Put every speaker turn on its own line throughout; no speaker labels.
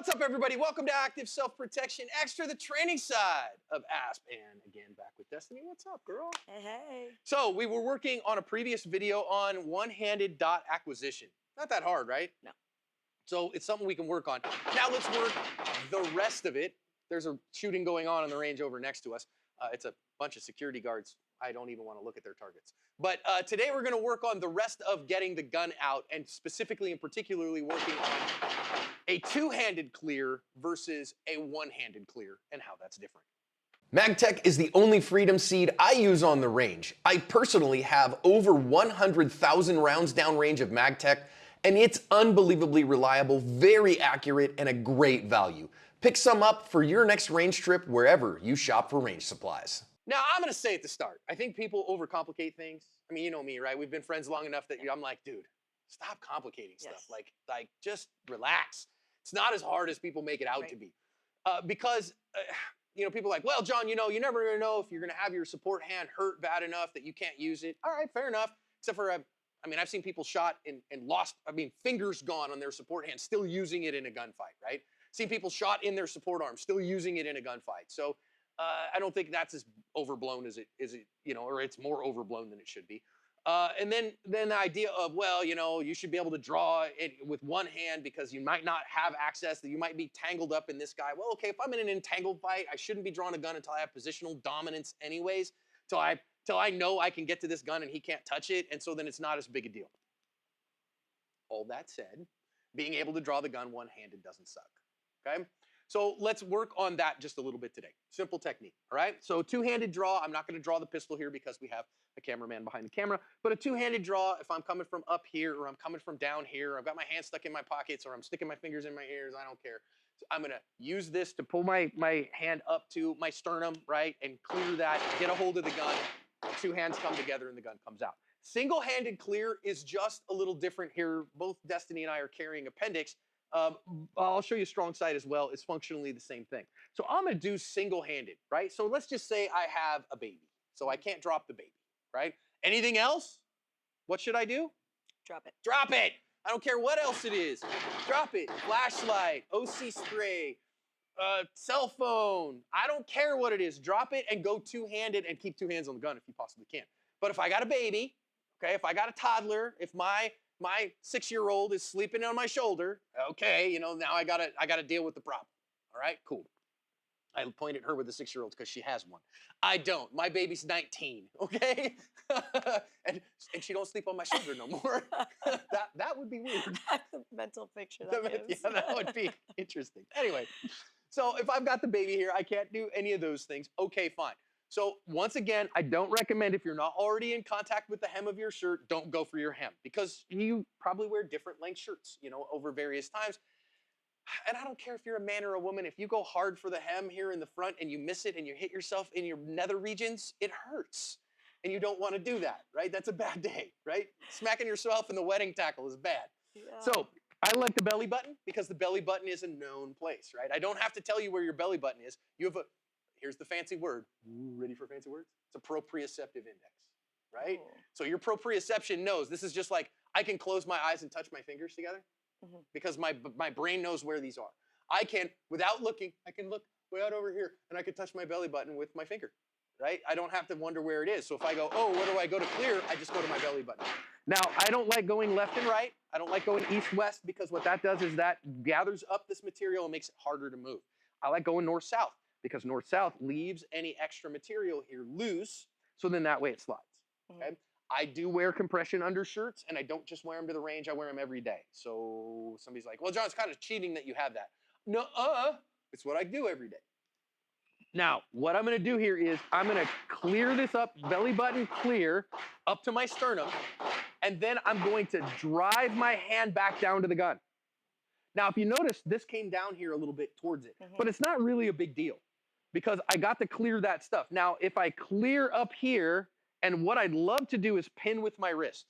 What's up, everybody? Welcome to Active Self-Protection Extra, the training side of ASP. And again, back with Destiny. What's up, girl?
Hey, hey.
So we were working on a previous video on one-handed dot acquisition. Not that hard, right?
No.
So it's something we can work on. Now let's work the rest of it. There's a shooting going on the range over next to us. It's a bunch of security guards. I don't even want to look at their targets. But today we're going to work on the rest of getting the gun out, and specifically and particularly working on a two-handed clear versus a one-handed clear and how that's different. Magtech is the only freedom seed I use on the range. I personally have over 100,000 rounds downrange of Magtech, and it's unbelievably reliable, very accurate, and a great value. Pick some up for your next range trip wherever you shop for range supplies. Now, I'm gonna say at the start, I think people overcomplicate things. I mean, you know me, right? We've been friends long enough that I'm like, dude, stop complicating stuff.
Yes.
Like just relax. It's not as hard as people make it out to be. Because people are like, well, John, you never gonna know if you're gonna have your support hand hurt bad enough that you can't use it. All right, fair enough. Except for, I've seen people shot and lost, fingers gone on their support hand, still using it in a gunfight, right? Seen people shot in their support arm, still using it in a gunfight. So I don't think that's as overblown as it, or it's more overblown than it should be. And then the idea of, well, you should be able to draw it with one hand because you might not have access, that you might be tangled up in this guy. Well, okay, if I'm in an entangled fight, I shouldn't be drawing a gun until I have positional dominance anyways, till I know I can get to this gun and he can't touch it, and so then it's not as big a deal. All that said, being able to draw the gun one-handed doesn't suck, okay? So let's work on that just a little bit today. Simple technique, all right? So two-handed draw. I'm not going to draw the pistol here because we have a cameraman behind the camera, but a two-handed draw, if I'm coming from up here or I'm coming from down here, or I've got my hand stuck in my pockets or I'm sticking my fingers in my ears, I don't care. So I'm going to use this to pull my hand up to my sternum, right, and clear that, get a hold of the gun. Two hands come together and the gun comes out. Single-handed clear is just a little different here. Both Destiny and I are carrying appendix. I'll show you strong side as well. It's functionally the same thing. So I'm going to do single-handed, right? So let's just say I have a baby. So I can't drop the baby, right? Anything else? What should I do?
Drop it.
Drop it. I don't care what else it is. Drop it. Flashlight, OC spray, cell phone. I don't care what it is. Drop it and go two-handed and keep two hands on the gun if you possibly can. But if I got a baby, okay, if I got a toddler, if my 6-year-old is sleeping on my shoulder, okay, now I gotta deal with the problem. All right, cool. I point at her with the 6-year-old because she has one. I don't. My baby's 19, okay? and she don't sleep on my shoulder no more. that would be weird.
That's a mental picture that gives.
Yeah, that would be interesting. Anyway, so if I've got the baby here, I can't do any of those things. Okay, fine. So once again, I don't recommend, if you're not already in contact with the hem of your shirt, don't go for your hem, because you probably wear different length shirts, over various times. And I don't care if you're a man or a woman, if you go hard for the hem here in the front and you miss it and you hit yourself in your nether regions, it hurts. And you don't want to do that, right? That's a bad day, right? Smacking yourself in the wedding tackle is bad.
Yeah.
So I like the belly button because the belly button is a known place, right? I don't have to tell you where your belly button is. You have here's the fancy word. Ready for fancy words? It's a proprioceptive index, right?
Oh.
So your proprioception knows. This is just like I can close my eyes and touch my fingers together because my brain knows where these are. I can, without looking, I can look way out over here and I can touch my belly button with my finger, right? I don't have to wonder where it is. So if I go, oh, where do I go to clear? I just go to my belly button. Now, I don't like going left and right. I don't like going east-west because what that does is that gathers up this material and makes it harder to move. I like going north-south because north-south leaves any extra material here loose, so then that way it slides, okay? I do wear compression undershirts, and I don't just wear them to the range. I wear them every day. So somebody's like, well, John, it's kind of cheating that you have that. No, it's what I do every day. Now, what I'm going to do here is I'm going to clear this up, belly button clear, up to my sternum, and then I'm going to drive my hand back down to the gun. Now, if you notice, this came down here a little bit towards it, but it's not really a big deal because I got to clear that stuff. Now, if I clear up here, and what I'd love to do is pin with my wrist.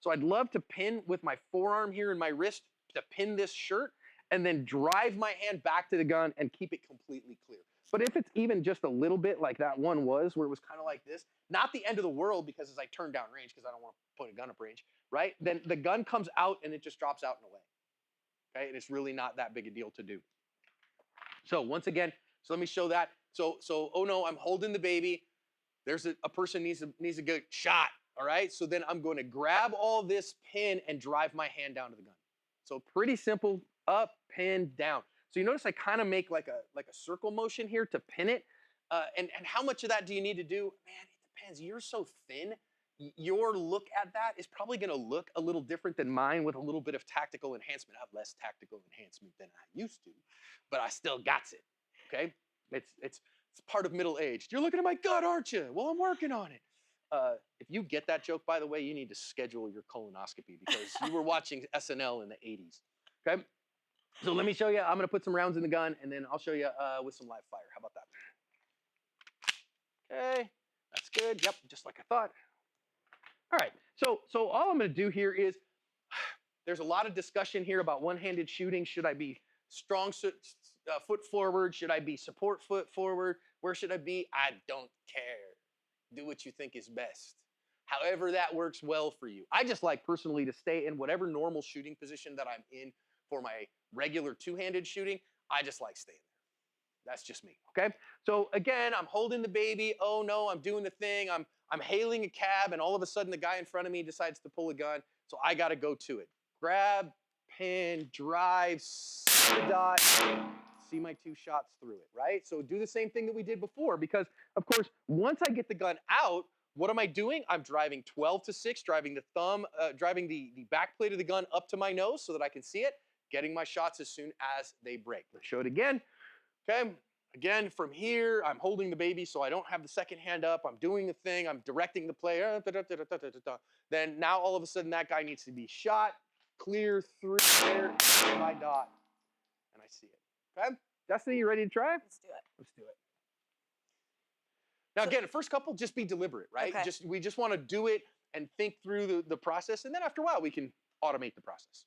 So I'd love to pin with my forearm here and my wrist to pin this shirt and then drive my hand back to the gun and keep it completely clear. But if it's even just a little bit like that one was, where it was kind of like this, not the end of the world because as I turn down range, because I don't want to point a gun up range, right? Then the gun comes out and it just drops out and away. Okay, and it's really not that big a deal to do. So once again, so let me show that. So oh no, I'm holding the baby. There's a person needs a good shot. All right. So then I'm going to grab all this pin and drive my hand down to the gun. So pretty simple, up, pin, down. So you notice I kind of make like a circle motion here to pin it. And how much of that do you need to do? Man, it depends. You're so thin. Your look at that is probably going to look a little different than mine with a little bit of tactical enhancement. I have less tactical enhancement than I used to, but I still got it. Okay, it's part of middle age. You're looking at my gut, aren't you? Well, I'm working on it. If you get that joke, by the way, you need to schedule your colonoscopy because you were watching SNL in the 80s. Okay, so let me show you. I'm going to put some rounds in the gun, and then I'll show you with some live fire. How about that? Okay, that's good. Yep, just like I thought. All right, so all I'm going to do here is, there's a lot of discussion here about one-handed shooting. Should I be strong foot forward? Should I be support foot forward? Where should I be? I don't care. Do what you think is best. However that works well for you. I just like personally to stay in whatever normal shooting position that I'm in for my regular two-handed shooting. I just like staying there. That's just me, okay? So again, I'm holding the baby. Oh no, I'm doing the thing. I'm hailing a cab, and all of a sudden the guy in front of me decides to pull a gun, so I gotta go to it. Grab, pin, drive, see the dot, see my two shots through it, right? So do the same thing that we did before, because of course, once I get the gun out, what am I doing? I'm driving 12 to 6, driving the thumb, driving the back plate of the gun up to my nose so that I can see it, getting my shots as soon as they break. Let's show it again. Okay, again, from here, I'm holding the baby so I don't have the second hand up. I'm doing the thing. I'm directing the play. Then now all of a sudden that guy needs to be shot, clear through there, my dot, and I see it. Okay, Destiny, you ready to try?
Let's do it.
Let's do it. Now again, the first couple, just be deliberate, right?
Okay.
We just want to do it and think through the process, and then after a while we can automate the process.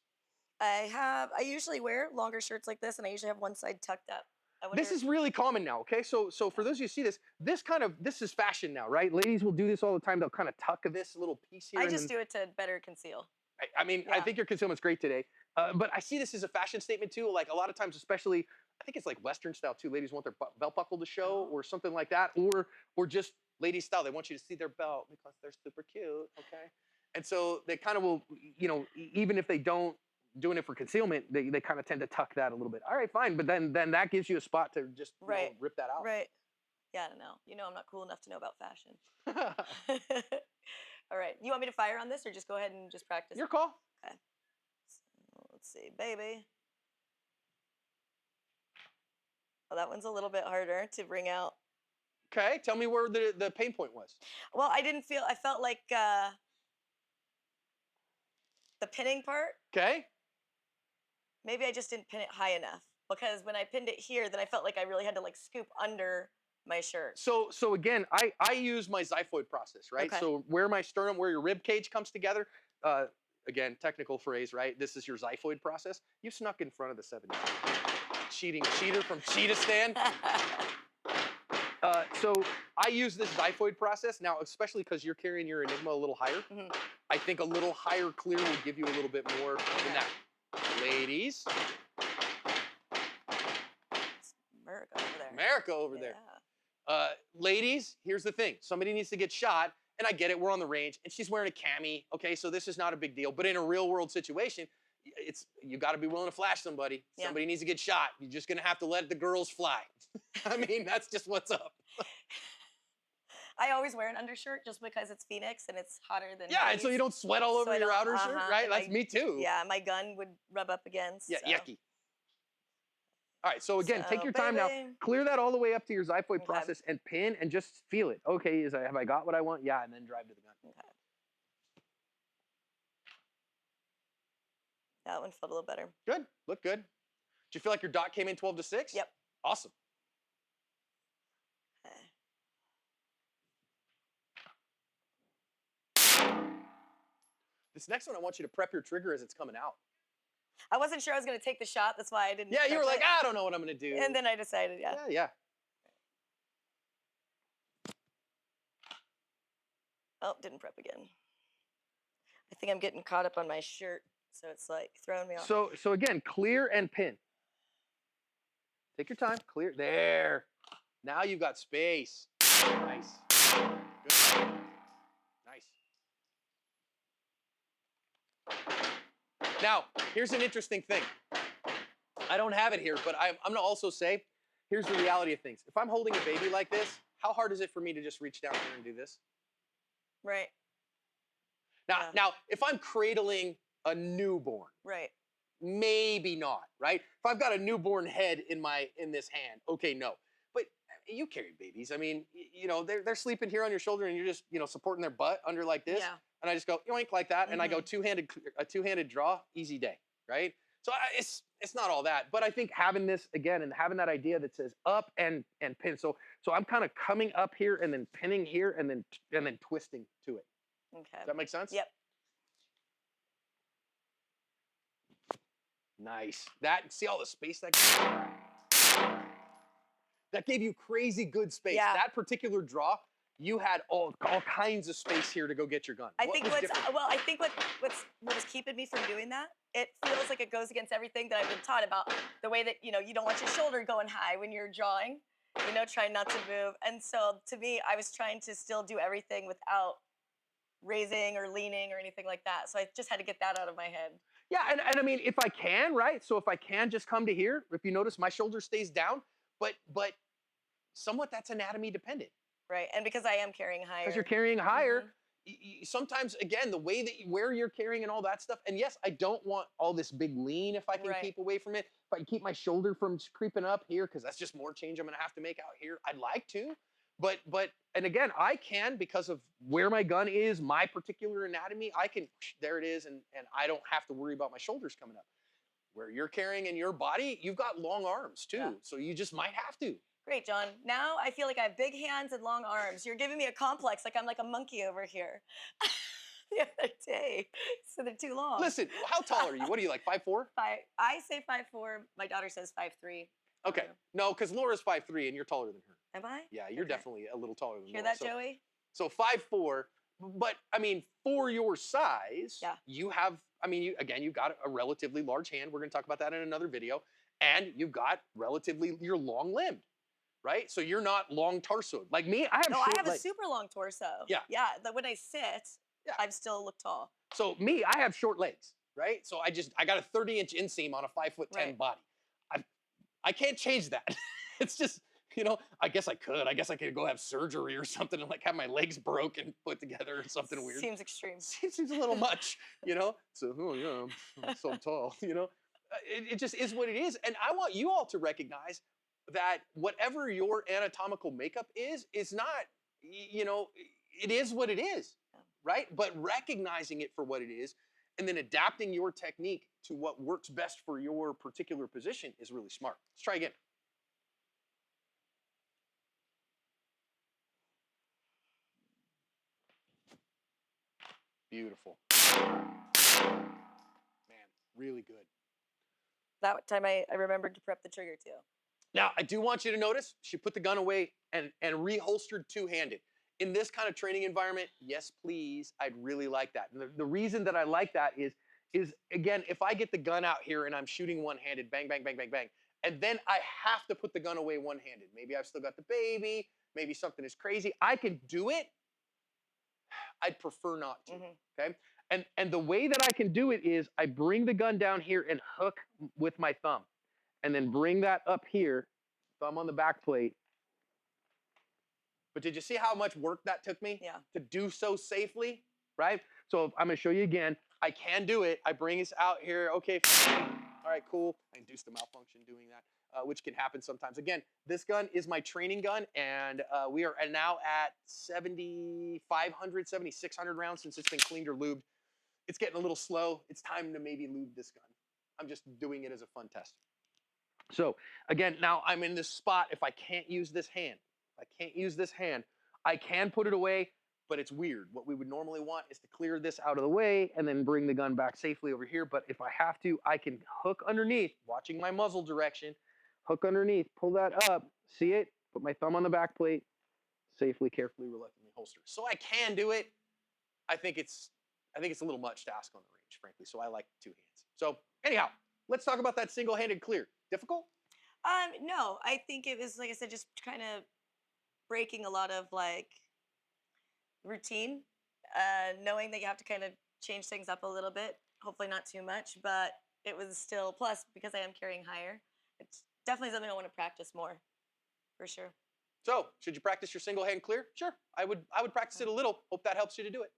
I usually wear longer shirts like this, and I usually have one side tucked up.
This is really common now, okay? So for those of you who see this, this is fashion now, right? Ladies will do this all the time. They'll kind of tuck this little piece here.
I just do it to better conceal.
I mean, I think your concealment's great today. But I see this as a fashion statement too. Like a lot of times, especially, I think it's like Western style too. Ladies want their belt buckle to show or something like that. Or just ladies style. They want you to see their belt because they're super cute, okay? And so they kind of will, even if they don't, doing it for concealment, they kind of tend to tuck that a little bit. All right, fine, but then that gives you a spot to just rip that out.
Right. Yeah, I don't know. I'm not cool enough to know about fashion. All right. You want me to fire on this or just go ahead and just practice?
Your call.
Okay. So, let's see, baby. Oh, that one's a little bit harder to bring out.
Okay, tell me where the pain point was.
Well, I felt like the pinning part.
Okay.
Maybe I just didn't pin it high enough, because when I pinned it here, then I felt like I really had to like scoop under my shirt.
So again, I use my xiphoid process, right?
Okay.
So where my sternum, where your rib cage comes together, again, technical phrase, right? This is your xiphoid process. You snuck in front of the 70. Cheater from Cheetahstan. So I use this xiphoid process now, especially because you're carrying your Enigma a little higher.
Mm-hmm.
I think a little higher clear will give you a little bit more than that. Ladies.
It's America over there.
America over there. Ladies, here's the thing. Somebody needs to get shot, and I get it. We're on the range, and she's wearing a cami. Okay, so this is not a big deal. But in a real world situation, you got to be willing to flash somebody.
Yeah.
Somebody needs to get shot. You're just gonna have to let the girls fly. I mean, that's just what's up.
I always wear an undershirt just because it's Phoenix and it's hotter than.
Yeah, and so you don't sweat all over your outer shirt, right? That's me too.
Yeah, my gun would rub up against.
Yeah,
so.
yucky. All right, so again, take your time now. Clear that all the way up to your xiphoid process and pin and just feel it. Okay, have I got what I want? Yeah, and then drive to the gun.
Okay. That one felt a little better.
Good, look good. Did you feel like your dot came in 12 to 6?
Yep.
Awesome. This next one, I want you to prep your trigger as it's coming out.
I wasn't sure I was going to take the shot. That's why I didn't.
Yeah, you were like, I don't know what I'm going to do.
And then I decided, yeah.
Yeah.
Oh, didn't prep again. I think I'm getting caught up on my shirt, so it's like throwing me off.
So again, clear and pin. Take your time. Clear. There. Now you've got space. Nice. Good. Nice. Now, here's an interesting thing. I don't have it here, but I'm going to also say, here's the reality of things. If I'm holding a baby like this, how hard is it for me to just reach down here and do this?
Right.
Now,
Yeah.
now, if I'm cradling a newborn,
Right.
maybe not, right? If I've got a newborn head in this hand, okay, no. But you carry babies. I mean, you know, they're sleeping here on your shoulder, and you're just, you know, supporting their butt under like this.
Yeah.
And I just go yoink like that, and I go
Mhm.
a two-handed draw, easy day, right? So it's not all that, but I think having this again and having that idea that says up and pin. So I'm kind of coming up here and then pinning here and then twisting to it.
Okay.
Does that make sense?
Yep.
Nice. That see all the space that gave you crazy good space.
Yeah.
That particular draw, you had all kinds of space here to go get your gun.
I
What
think
was
what's
different?
well, I think what was keeping me from doing that, it feels like it goes against everything that I've been taught about the way that, you know, you don't want your shoulder going high when you're drawing, you know, try not to move. And so to me, I was trying to still do everything without raising or leaning or anything like that. So I just had to get that out of my head.
Yeah, and I mean, if I can, right? So if I can just come to here, if you notice my shoulder stays down, but somewhat that's anatomy dependent.
Right. And because I am carrying higher.
Because you're carrying higher.
Mhm.
Sometimes, again, the way that where you're carrying and all that stuff. And yes, I don't want all this big lean if I can
Right.
keep away from it. If I can keep my shoulder from creeping up here, because that's just more change I'm going to have to make out here. I'd like to, but and again, I can because of where my gun is, my particular anatomy. I can there it is, and I don't have to worry about my shoulders coming up. Where you're carrying in your body, you've got long arms too,
Yeah.
so you just might have to.
Great, John. Now I feel like I have big hands and long arms. You're giving me a complex, like I'm like a monkey over here. The other day, so they're too long.
Listen, how tall are you? What are you like, 5'4"?
I say 5'4". My daughter says 5'3".
Okay, no, because Laura's 5'3" and you're taller than her.
Am I?
Yeah, you're
Okay.
definitely a little taller than
Hear
Laura.
that, Joey?
So 5'4", but I mean, for your size,
Yeah.
you have. I mean, you've got a relatively large hand. We're going to talk about that in another video, and you've got you're long limbed, right? So you're not long torsoed like me. I have
No,
short
I have a
legs.
super long torso.
Yeah.
Yeah. That when I sit,
Yeah.
I still look tall.
So me, I have short legs, right? So I got a 30-inch inseam on a 5'10"
Right.
body. I can't change that. It's just, you know, I guess I could. I guess I could go have surgery or something and like have my legs broken, put together or something weird.
Seems extreme.
Seems a little much, you know? So, oh yeah, I'm so tall, you know? It just is what it is. And I want you all to recognize that whatever your anatomical makeup is not, you know, it is what it is, right? But recognizing it for what it is and then adapting your technique to what works best for your particular position is really smart. Let's try again. Beautiful. Man, really good.
That time I remembered to prep the trigger too.
Now, I do want you to notice she put the gun away and reholstered two-handed. In this kind of training environment, yes, please, I'd really like that. And the reason that I like that is again, if I get the gun out here and I'm shooting one-handed, bang, bang, bang, bang, bang, and then I have to put the gun away one-handed. Maybe I've still got the baby, maybe something is crazy. I can do it. I'd prefer not to, okay? And the way that I can do it is I bring the gun down here and hook with my thumb. And then bring that up here, thumb on the back plate. But did you see how much work that took me?
Yeah.
To do so safely, right? So I'm gonna show you again. I can do it. I bring this out here. Okay, all right, cool. I induced a malfunction doing that, which can happen sometimes. Again, this gun is my training gun, and we are now at 7,500, 7,600 rounds since it's been cleaned or lubed. It's getting a little slow. It's time to maybe lube this gun. I'm just doing it as a fun test. So again, now I'm in this spot. If I can't use this hand, I can put it away, but it's weird. What we would normally want is to clear this out of the way and then bring the gun back safely over here. But if I have to, I can hook underneath, watching my muzzle direction, hook underneath, pull that up, see it, put my thumb on the back plate, safely, carefully, reluctantly holster. So I can do it. I think it's a little much to ask on the range, frankly. So I like two hands. So anyhow, let's talk about that single-handed clear. Difficult?
No, I think it was like I said, just kind of breaking a lot of like routine, knowing that you have to kind of change things up a little bit. Hopefully, not too much, but it was still plus because I am carrying higher. It's definitely something I want to practice more, for sure.
So, should you practice your single hand clear? Sure. I would practice it a little. Hope that helps you to do it.